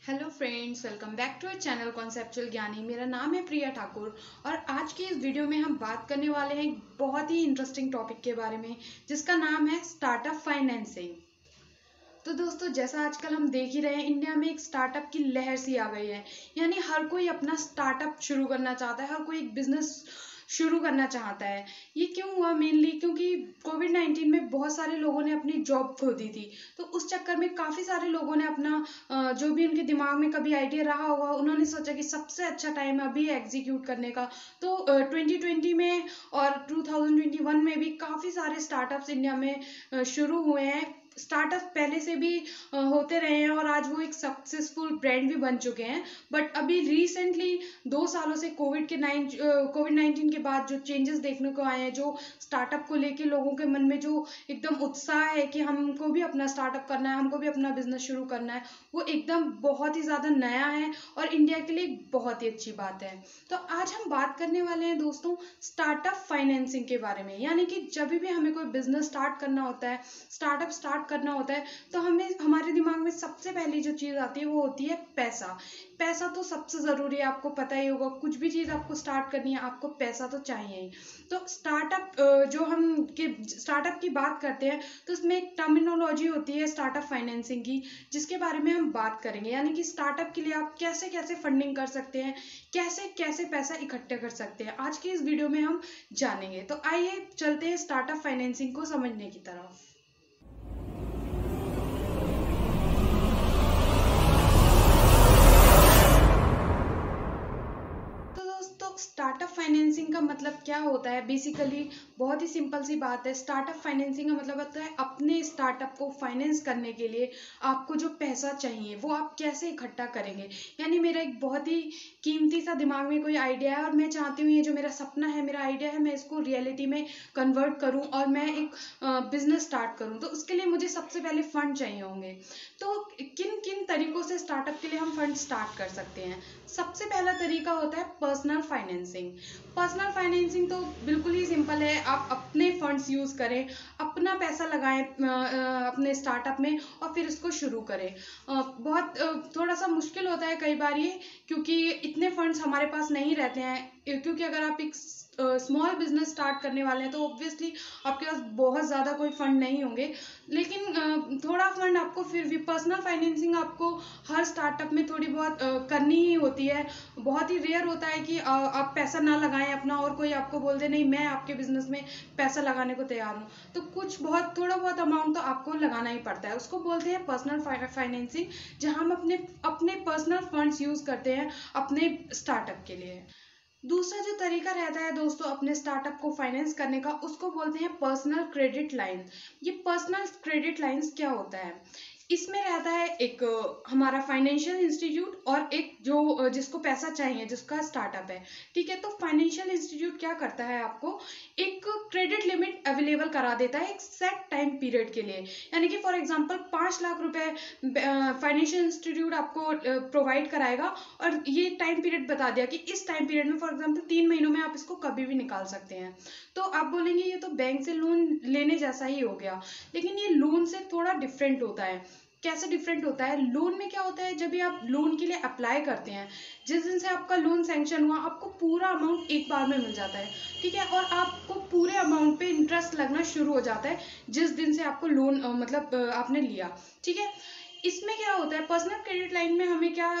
Hello friends, welcome back to our channel conceptual Gyani. मेरा नाम है प्रिया ठाकुर और आज की इस वीडियो में हम बात करने वाले हैं एक बहुत ही इंटरेस्टिंग टॉपिक के बारे में जिसका नाम है स्टार्टअप फाइनेंसिंग। तो दोस्तों, जैसा आजकल हम देख ही रहे हैं, इंडिया में एक स्टार्टअप की लहर सी आ गई है। यानी हर कोई अपना स्टार्टअप शुरू करना चाहता है, हर कोई एक बिजनेस शुरू करना चाहता है। ये क्यों हुआ? मेनली क्योंकि कोविड-19 में बहुत सारे लोगों ने अपनी जॉब खो दी थी। तो उस चक्कर में काफ़ी सारे लोगों ने अपना जो भी उनके दिमाग में कभी आइडिया रहा होगा, उन्होंने सोचा कि सबसे अच्छा टाइम अभी है एग्जीक्यूट करने का। तो 2020 में और 2021 में भी काफ़ी सारे स्टार्टअप्स इंडिया में शुरू हुए हैं। स्टार्टअप पहले से भी होते रहे हैं और आज वो एक सक्सेसफुल ब्रांड भी बन चुके हैं। बट अभी रिसेंटली 2 सालों से कोविड-19 के बाद जो चेंजेस देखने को आए हैं, जो स्टार्टअप को लेके लोगों के मन में जो एकदम उत्साह है कि हमको भी अपना स्टार्टअप करना है, हमको भी अपना बिजनेस शुरू करना है, वो एकदम बहुत ही ज़्यादा नया है और इंडिया के लिए बहुत ही अच्छी बात है। तो आज हम बात करने वाले हैं दोस्तों स्टार्टअप फाइनेंसिंग के बारे में। यानी कि जब भी हमें कोई बिजनेस स्टार्ट करना होता है, स्टार्टअप स्टार्ट करना होता है, तो हमें हमारे दिमाग में सबसे पहली जो चीज़ आती है वो होती है पैसा। पैसा तो सबसे ज़रूरी है, आपको पता ही होगा। कुछ भी चीज़ आपको स्टार्ट करनी है, आपको पैसा तो चाहिए ही। तो स्टार्टअप की बात करते हैं तो इसमें एक टर्मिनोलॉजी होती है स्टार्टअप फाइनेंसिंग की, जिसके बारे में हम बात करेंगे। यानी कि स्टार्टअप के लिए आप कैसे कैसे फंडिंग कर सकते हैं, कैसे कैसे पैसा इकट्ठा कर सकते हैं, आज की इस वीडियो में हम जानेंगे। तो आइए चलते हैं स्टार्टअप फाइनेंसिंग को समझने की तरफ। तो दोस्तों, स्टार्टअप फाइनेंसिंग का मतलब क्या होता है? बेसिकली बहुत ही सिंपल सी बात है। स्टार्टअप फाइनेंसिंग का मतलब होता है अपने स्टार्टअप को फाइनेंस करने के लिए आपको जो पैसा चाहिए वो आप कैसे इकट्ठा करेंगे। यानी मेरा एक बहुत ही कीमती सा दिमाग में कोई आइडिया है और मैं चाहती हूँ ये जो मेरा सपना है, मेरा आइडिया है, मैं इसको रियलिटी में कन्वर्ट करूँ और मैं एक बिजनेस स्टार्ट करूँ। तो उसके लिए मुझे सबसे पहले फंड चाहिए होंगे। तो किन किन तरीकों से स्टार्टअप के लिए हम फंड स्टार्ट कर सकते हैं? सबसे पहला तरीका होता है पर्सनल फाइनेंसिंग। पर्सनल फाइनेंसिंग तो बिल्कुल ही सिंपल है। आप अपने फंड्स यूज करें, अपना पैसा लगाएं अपने स्टार्टअप में और फिर इसको शुरू करें। थोड़ा सा मुश्किल होता है कई बार ये, क्योंकि इतने फंड्स हमारे पास नहीं रहते हैं। क्योंकि अगर आप एक स्मॉल बिजनेस स्टार्ट करने वाले हैं तो ऑब्वियसली आपके पास बहुत ज़्यादा कोई फंड नहीं होंगे। लेकिन थोड़ा फंड आपको फिर भी, पर्सनल फाइनेंसिंग आपको हर स्टार्टअप में थोड़ी बहुत करनी ही होती है। बहुत ही रेयर होता है कि आप पैसा ना लगाएं अपना और कोई आपको बोल दे नहीं मैं आपके बिजनेस में पैसा लगाने को तैयार हूँ। तो थोड़ा बहुत अमाउंट तो आपको लगाना ही पड़ता है। उसको बोलते हैं पर्सनल फाइनेंसिंग, जहाँ हम अपने अपने पर्सनल फंड्स यूज करते हैं अपने स्टार्टअप के लिए। दूसरा जो तरीका रहता है दोस्तों अपने स्टार्टअप को फाइनेंस करने का, उसको बोलते हैं पर्सनल क्रेडिट लाइन। ये पर्सनल क्रेडिट लाइंस क्या होता है? इसमें रहता है एक हमारा फाइनेंशियल इंस्टीट्यूट और एक जो जिसको पैसा चाहिए, जिसका स्टार्टअप है। ठीक है, तो फाइनेंशियल इंस्टीट्यूट क्या करता है, आपको एक क्रेडिट लिमिट अवेलेबल करा देता है एक सेट टाइम पीरियड के लिए। यानी कि फॉर एग्जांपल 5 लाख रुपए फाइनेंशियल इंस्टीट्यूट आपको प्रोवाइड कराएगा और ये टाइम पीरियड बता दिया कि इस टाइम पीरियड में फॉर एग्जांपल 3 महीनों में आप इसको कभी भी निकाल सकते हैं। तो आप बोलेंगे ये तो बैंक से लोन लेने जैसा ही हो गया, लेकिन ये लोन से थोड़ा डिफरेंट होता है। कैसे डिफरेंट होता है? लोन में क्या होता है, जब भी आप लोन के लिए अप्लाई करते हैं, जिस दिन से आपका लोन सैंक्शन हुआ, आपको पूरा अमाउंट एक बार में मिल जाता है। ठीक है, और आपको पूरे अमाउंट पे इंटरेस्ट लगना शुरू हो जाता है जिस दिन से आपको लोन आपने लिया। ठीक है, इसमें क्या होता है, पर्सनल क्रेडिट लाइन में हमें क्या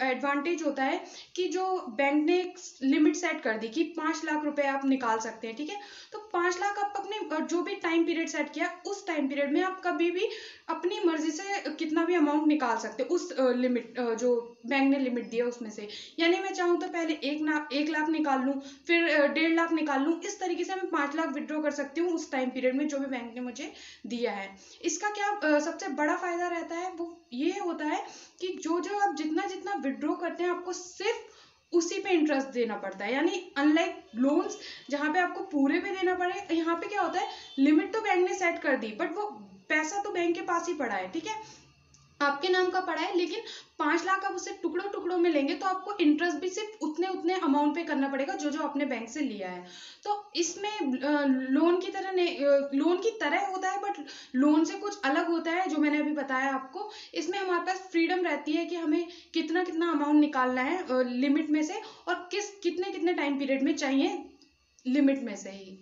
एडवांटेज होता है कि जो बैंक ने एक लिमिट सेट कर दी कि 5 लाख रुपए आप निकाल सकते हैं। ठीक है, तो 5 लाख आप अपने जो भी टाइम पीरियड सेट किया उस टाइम पीरियड में आप कभी भी अपनी मर्जी से कितना भी अमाउंट निकाल सकते हैं उस लिमिट जो बैंक ने लिमिट दिया उसमें से। यानी मैं चाहूँ तो पहले 1 लाख निकाल लूँ, फिर 1.5 लाख निकाल लूँ। इस तरीके से मैं 5 लाख विड्रॉ कर सकती हूँ उस टाइम पीरियड में जो भी बैंक ने मुझे दिया है। इसका क्या सबसे बड़ा फायदा रहता है, वो ये होता है कि जो जो आप जितना जितना विड्रॉ करते हैं आपको सिर्फ उसी पे इंटरेस्ट देना पड़ता है। यानी अनलाइक लोन्स जहाँ पे आपको पूरे पे देना पड़े, यहाँ पे क्या होता है, लिमिट तो बैंक ने सेट कर दी बट वो पैसा तो बैंक के पास ही पड़ा है। ठीक है, आपके नाम का पड़ा है, लेकिन 5 लाख आप उसे टुकड़ों टुकड़ों में लेंगे तो आपको इंटरेस्ट भी सिर्फ उतने उतने अमाउंट पे करना पड़ेगा जो जो आपने बैंक से लिया है। तो इसमें लोन की तरह नहीं, लोन की तरह होता है बट लोन से कुछ अलग होता है, जो मैंने अभी बताया आपको। इसमें हमारे पास फ्रीडम रहती है कि हमें कितना कितना अमाउंट निकालना है लिमिट में से, और कितने कितने टाइम पीरियड में चाहिए लिमिट में से ही।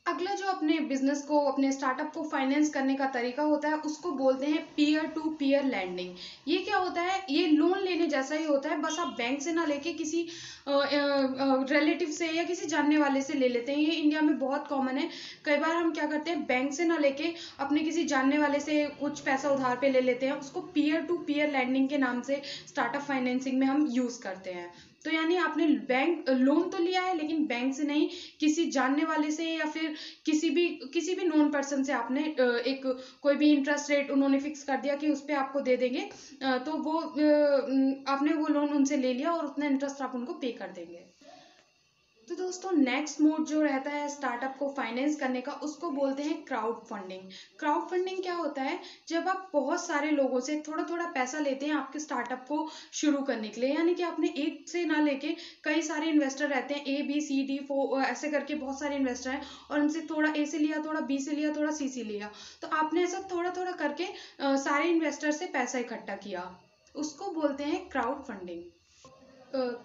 अगला जो अपने बिजनेस को, अपने स्टार्टअप को फाइनेंस करने का तरीका होता है उसको बोलते हैं पीयर टू पीयर लैंडिंग। ये क्या होता है? ये लोन लेने जैसा ही होता है, बस आप बैंक से ना लेके किसी रिलेटिव से या किसी जानने वाले से ले लेते हैं। ये इंडिया में बहुत कॉमन है। कई बार हम क्या करते हैं, बैंक से ना लेके अपने किसी जानने वाले से कुछ पैसा उधार पे ले लेते हैं, उसको पीयर टू पीयर लैंडिंग के नाम से स्टार्टअप फाइनेंसिंग में हम यूज करते हैं। तो यानी आपने बैंक लोन तो लिया है लेकिन बैंक से नहीं, किसी जानने वाले से या फिर किसी भी नॉन पर्सन से आपने एक कोई भी इंटरेस्ट रेट उन्होंने फिक्स कर दिया कि उस पर आपको दे देंगे, तो वो आपने वो लोन उनसे ले लिया और उतना इंटरेस्ट आप उनको पे कर देंगे। तो दोस्तों नेक्स्ट मोड जो रहता है स्टार्टअप को फाइनेंस करने का, उसको बोलते हैं क्राउड फंडिंग। क्राउड फंडिंग क्या होता है? जब आप बहुत सारे लोगों से थोड़ा थोड़ा पैसा लेते हैं आपके स्टार्टअप को शुरू करने के लिए, यानी कि आपने एक से ना लेके कई सारे इन्वेस्टर रहते हैं, ABCD4 ऐसे करके बहुत सारे इन्वेस्टर हैं, और उनसे थोड़ा ए से लिया, थोड़ा बी से लिया, थोड़ा सी से लिया। तो आपने ऐसा थोड़ा थोड़ा करके सारे इन्वेस्टर से पैसा इकट्ठा किया, उसको बोलते हैं crowd funding.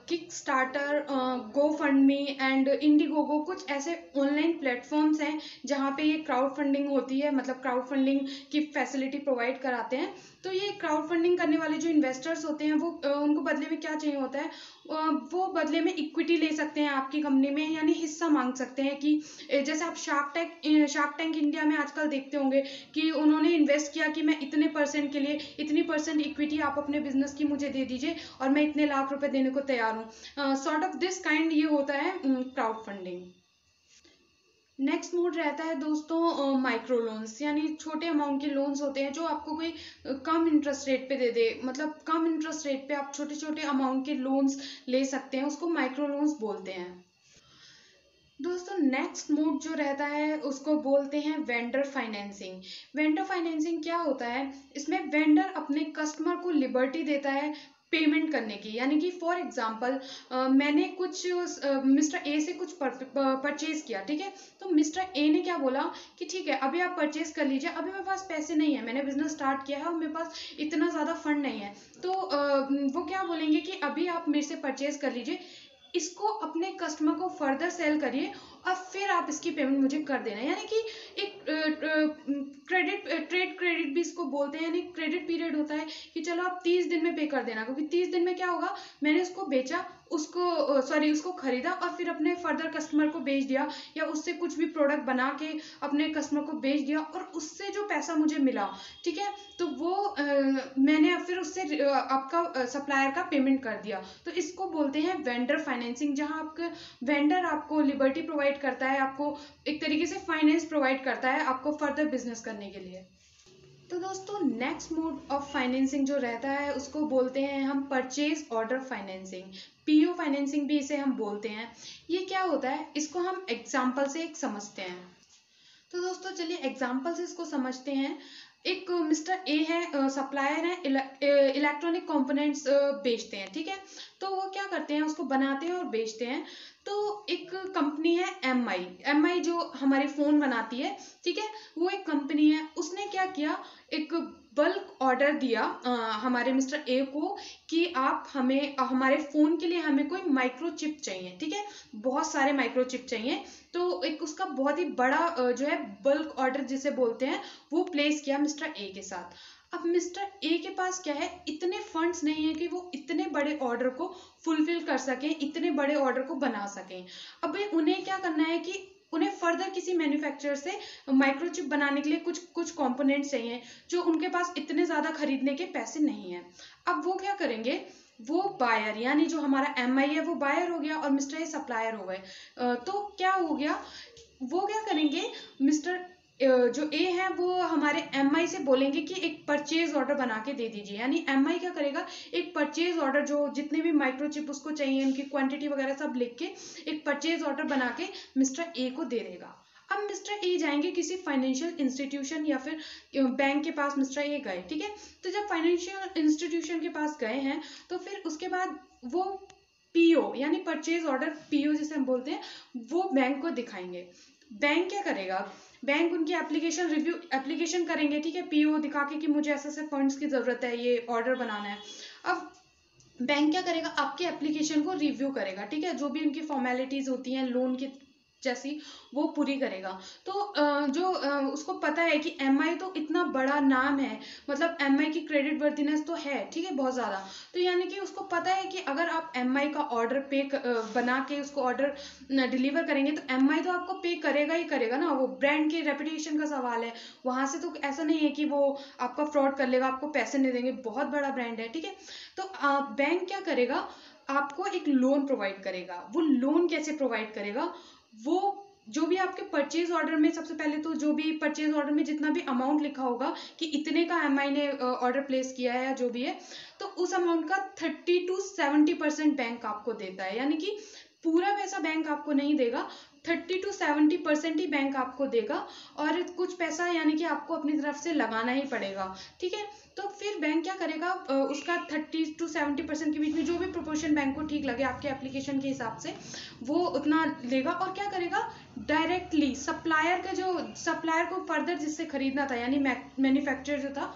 Kick starter, go fund me and Indiegogo कुछ ऐसे ऑनलाइन प्लेटफॉर्म्स हैं जहाँ पे ये क्राउड फंडिंग होती है, मतलब क्राउड फंडिंग की फैसिलिटी प्रोवाइड कराते हैं। तो ये क्राउड फंडिंग करने वाले जो इन्वेस्टर्स होते हैं वो उनको बदले में क्या चाहिए होता है, वो बदले में इक्विटी ले सकते हैं आपकी कंपनी में, यानी हिस्सा मांग सकते हैं कि जैसे आप शार्क टैंक इंडिया में आजकल देखते होंगे कि उन्होंने इन्वेस्ट किया कि मैं इतने परसेंट के लिए इतनी परसेंट इक्विटी आप अपने बिजनेस की मुझे दे दीजिए और मैं इतने लाख रुपए देने को तैयार हूँ। सॉर्ट ऑफ दिस काइंड ये होता है क्राउड फंडिंग। नेक्स्ट मोड रहता है दोस्तों माइक्रो लोन्स, यानी छोटे अमाउंट के लोन्स होते हैं जो आपको कोई कम इंटरेस्ट रेट पे दे दे, मतलब कम इंटरेस्ट रेट पे आप छोटे छोटे अमाउंट के लोन्स ले सकते हैं, उसको माइक्रो लोन्स बोलते हैं। दोस्तों नेक्स्ट मोड जो रहता है उसको बोलते हैं वेंडर फाइनेंसिंग। वेंडर फाइनेंसिंग क्या होता है? इसमें वेंडर अपने कस्टमर को लिबर्टी देता है पेमेंट करने की, यानी कि फॉर एग्जांपल मैंने कुछ मिस्टर ए से कुछ परचेज किया, ठीक है। तो मिस्टर ए ने क्या बोला कि ठीक है अभी आप परचेज कर लीजिए, अभी मेरे पास पैसे नहीं है, मैंने बिजनेस स्टार्ट किया है और मेरे पास इतना ज़्यादा फंड नहीं है। तो वो क्या बोलेंगे कि अभी आप मेरे से परचेज कर लीजिए, इसको अपने कस्टमर को फर्दर सेल करिए और फिर आप इसकी पेमेंट मुझे कर देना। यानी कि एक ट्रेड क्रेडिट भी इसको बोलते हैं, यानी क्रेडिट पीरियड होता है कि चलो आप 30 दिन में पे कर देना, क्योंकि 30 दिन में क्या होगा, मैंने उसको बेचा, उसको खरीदा और फिर अपने फर्दर कस्टमर को बेच दिया, या उससे कुछ भी प्रोडक्ट बना के अपने कस्टमर को बेच दिया और उससे जो पैसा मुझे मिला, ठीक है, तो वो मैंने फिर उससे आपका सप्लायर का पेमेंट कर दिया। तो इसको बोलते हैं वेंडर फाइनेंसिंग, जहां आपका वेंडर आपको लिबर्टी प्रोवाइड करता है, आपको एक तरीके से फाइनेंस प्रोवाइड करता है आपको फर्दर बिजनेस करने के लिए। तो दोस्तों नेक्स्ट मोड ऑफ फाइनेंसिंग जो रहता है उसको बोलते हैं हम purchase order financing, PO financing भी इसे हम बोलते हैं। ये क्या होता है, इसको हम एग्जाम्पल से एक समझते हैं। तो दोस्तों चलिए एग्जाम्पल से इसको समझते हैं। एक मिस्टर ए है, सप्लायर है, इलेक्ट्रॉनिक कंपोनेंट्स बेचते हैं, ठीक है। तो वो क्या करते हैं, उसको बनाते हैं और बेचते हैं। तो एक कंपनी है MI जो हमारे फोन बनाती है, ठीक है, वो एक कंपनी है। उसने क्या किया, एक बल्क ऑर्डर दिया हमारे मिस्टर ए को कि आप हमें हमारे फोन के लिए हमें कोई माइक्रोचिप चाहिए, ठीक है, बहुत सारे माइक्रोचिप चाहिए। तो एक उसका बहुत ही बड़ा जो है बल्क ऑर्डर जिसे बोलते हैं वो प्लेस किया मिस्टर ए के साथ। अब मिस्टर ए के पास क्या है, इतने फंड्स नहीं है कि वो इतने बड़े ऑर्डर को फुलफिल कर सकें, इतने बड़े ऑर्डर को बना सकें। अब उन्हें क्या करना है कि उन्हें फर्दर किसी मैन्युफैक्चरर से माइक्रोचिप बनाने के लिए कुछ कंपोनेंट्स चाहिए जो उनके पास इतने ज्यादा खरीदने के पैसे नहीं है। अब वो क्या करेंगे, वो बायर, यानी जो हमारा MI है वो बायर हो गया और मिस्टर ए सप्लायर हो गए। तो क्या हो गया, वो क्या करेंगे, मिस्टर जो ए है वो हमारे MI से बोलेंगे कि एक परचेज ऑर्डर बना के दे दीजिए, यानी MI क्या करेगा, एक परचेज ऑर्डर जो जितने भी माइक्रोचिप उसको चाहिए उनकी क्वांटिटी वगैरह सब लिख के एक परचेज ऑर्डर बना के मिस्टर ए को दे देगा। अब मिस्टर ए जाएंगे किसी फाइनेंशियल इंस्टीट्यूशन या फिर बैंक के पास, मिस्टर ए गए, ठीक है। तो जब फाइनेंशियल इंस्टीट्यूशन के पास गए हैं तो फिर उसके बाद वो पीओ यानी परचेज ऑर्डर, पीओ जिसे हम बोलते हैं, वो बैंक को दिखाएंगे। बैंक क्या करेगा, बैंक उनकी एप्लीकेशन करेंगे, ठीक है, पीओ दिखा के कि मुझे ऐसे ऐसे फंड्स की जरूरत है, ये ऑर्डर बनाना है। अब बैंक क्या करेगा, आपके एप्लीकेशन को रिव्यू करेगा, ठीक है, जो भी उनकी फॉर्मेलिटीज होती हैं लोन की जैसी, वो पूरी करेगा। तो उसको पता है कि एमआई तो इतना बड़ा नाम है, मतलब एमआई की क्रेडिट वर्दीनेस तो है, ठीक है, बहुत ज्यादा। तो यानी कि उसको पता है कि अगर आप एमआई का ऑर्डर बना के उसको ऑर्डर डिलीवर करेंगे तो एमआई तो आपको पे करेगा ही करेगा ना, वो ब्रांड के रेपुटेशन का सवाल है। वहां से तो ऐसा नहीं है कि वो आपका फ्रॉड कर लेगा, आपको पैसे नहीं देंगे, बहुत बड़ा ब्रांड है, ठीक है। तो बैंक क्या करेगा, आपको एक लोन प्रोवाइड करेगा। वो लोन कैसे प्रोवाइड करेगा, वो जो भी आपके परचेज ऑर्डर में, सबसे पहले तो जो भी परचेज ऑर्डर में जितना भी अमाउंट लिखा होगा कि इतने का एमआई ने ऑर्डर प्लेस किया है या जो भी है, तो उस अमाउंट का 30 to 70% बैंक आपको देता है। यानी कि पूरा पैसा बैंक आपको नहीं देगा, 30 to 70% ही बैंक आपको देगा, और कुछ पैसा यानी कि आपको अपनी तरफ से लगाना ही पड़ेगा, ठीक है। तो फिर बैंक क्या करेगा, उसका 30 to 70% के बीच में जो भी प्रोपोर्शन बैंक को ठीक लगे आपके एप्लीकेशन के हिसाब से, वो उतना लेगा। और क्या करेगा, डायरेक्टली सप्लायर को फर्दर जिससे खरीदना था यानी मैन्युफैक्चरर जो था,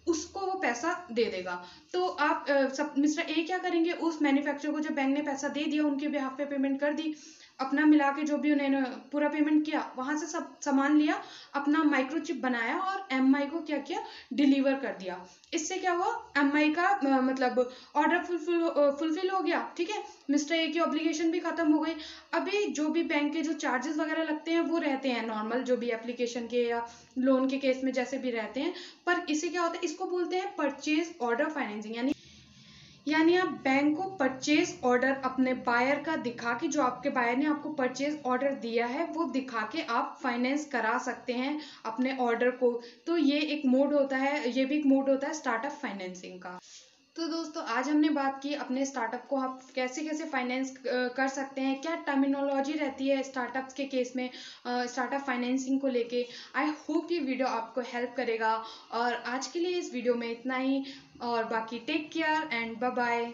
उसको वो पैसा दे देगा। तो आप मिस्टर ए क्या करेंगे, उस मैन्युफैक्चरर को जब बैंक ने पैसा दे दिया, उनके बिहाफ पे पेमेंट कर दी, अपना मिला के जो भी उन्होंने पूरा पेमेंट किया, वहां से सब सामान लिया, अपना माइक्रोचिप बनाया और एमआई को क्या किया, डिलीवर कर दिया। इससे क्या हुआ, एमआई का मतलब ऑर्डर फुलफिल हो गया, ठीक है, मिस्टर ए की ऑब्लिगेशन भी खत्म हो गई। अभी जो भी बैंक के जो चार्जेस वगैरह लगते हैं वो रहते हैं नॉर्मल, जो भी एप्लीकेशन के या लोन के केस में जैसे भी रहते हैं। पर इसे क्या होता है, इसको बोलते हैं परचेज ऑर्डर फाइनेंसिंग। यानी आप बैंक को परचेज ऑर्डर अपने बायर का दिखा के, जो आपके बायर ने आपको परचेज ऑर्डर दिया है वो दिखा के आप फाइनेंस करा सकते हैं अपने ऑर्डर को। तो ये एक मोड होता है, ये भी एक मोड होता है स्टार्टअप फाइनेंसिंग का। तो दोस्तों आज हमने बात की अपने स्टार्टअप को आप कैसे कैसे फाइनेंस कर सकते हैं, क्या टर्मिनोलॉजी रहती है स्टार्टअप्स के केस में स्टार्टअप फाइनेंसिंग को लेके। आई होप ये वीडियो आपको हेल्प करेगा। और आज के लिए इस वीडियो में इतना ही, और बाकी take care and bye bye.